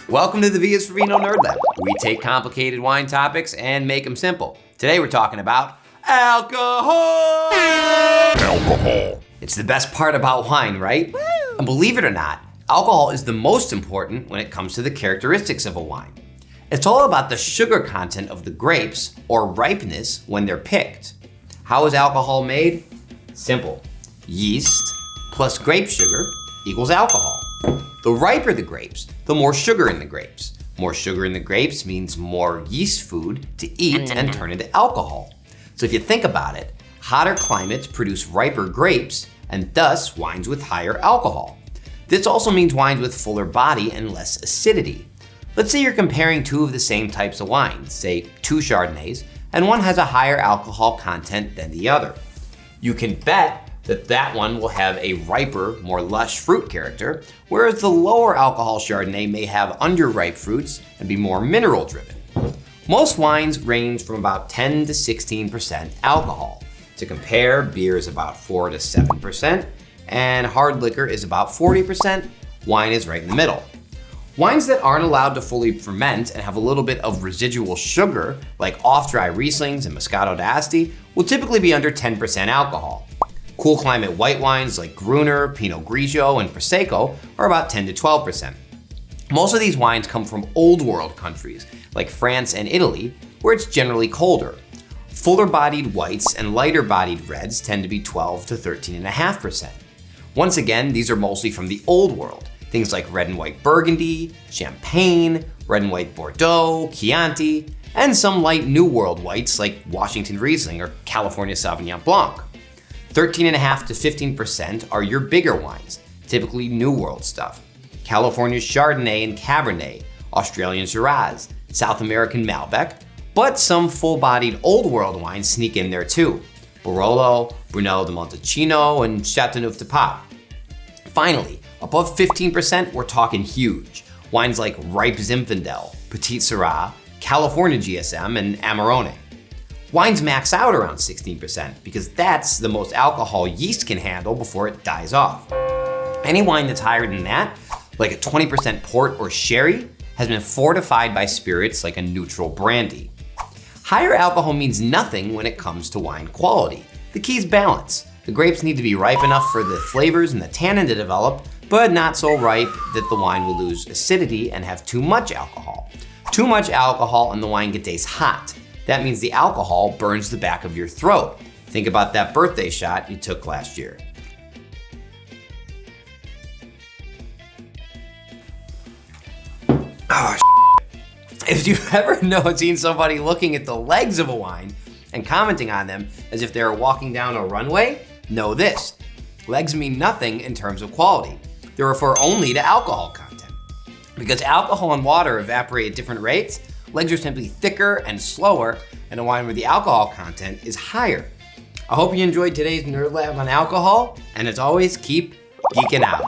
Welcome to the V is for Vino Nerd Lab. We take complicated wine topics and make them simple. Today we're talking about alcohol! Alcohol. It's the best part about wine, right? Woo! And believe it or not, alcohol is the most important when it comes to the characteristics of a wine. It's all about the sugar content of the grapes or ripeness when they're picked. How is alcohol made? Simple. Yeast plus grape sugar equals alcohol. The riper the grapes, the more sugar in the grapes. More sugar in the grapes means more yeast food to eat and turn into alcohol. So if you think about it, hotter climates produce riper grapes and thus wines with higher alcohol. This also means wines with fuller body and less acidity. Let's say you're comparing two of the same types of wines, say two Chardonnays, and one has a higher alcohol content than the other. You can bet that one will have a riper, more lush fruit character, whereas the lower alcohol Chardonnay may have underripe fruits and be more mineral driven. Most wines range from about 10 to 16% alcohol. To compare, beer is about 4 to 7%, and hard liquor is about 40%. Wine is right in the middle. Wines that aren't allowed to fully ferment and have a little bit of residual sugar, like off-dry Rieslings and Moscato d'Asti, will typically be under 10% alcohol. Cool climate white wines like Gruner, Pinot Grigio, and Prosecco are about 10 to 12%. Most of these wines come from old world countries like France and Italy, where it's generally colder. Fuller bodied whites and lighter bodied reds tend to be 12 to 13.5%. Once again, these are mostly from the old world. Things like red and white Burgundy, Champagne, red and white Bordeaux, Chianti, and some light New World whites like Washington Riesling or California Sauvignon Blanc. 13.5 to 15% are your bigger wines, typically New World stuff. California's Chardonnay and Cabernet, Australian Shiraz, South American Malbec, but some full-bodied Old World wines sneak in there too. Barolo, Brunello di Montalcino, and Châteauneuf-du-Pape. Finally, above 15%, we're talking huge. Wines like Ripe Zinfandel, Petit Syrah, California GSM, and Amarone. Wines max out around 16% because that's the most alcohol yeast can handle before it dies off. Any wine that's higher than that, like a 20% port or sherry, has been fortified by spirits like a neutral brandy. Higher alcohol means nothing when it comes to wine quality. The key is balance. The grapes need to be ripe enough for the flavors and the tannin to develop, but not so ripe that the wine will lose acidity and have too much alcohol. Too much alcohol and the wine can taste hot. That means the alcohol burns the back of your throat. Think about that birthday shot you took last year. Oh, if you've ever seen somebody looking at the legs of a wine and commenting on them as if they were walking down a runway, know this. Legs mean nothing in terms of quality. They refer only to alcohol content. Because alcohol and water evaporate at different rates, legs are simply thicker and slower, and a wine where the alcohol content is higher. I hope you enjoyed today's Nerd Lab on alcohol, and as always, keep geeking out.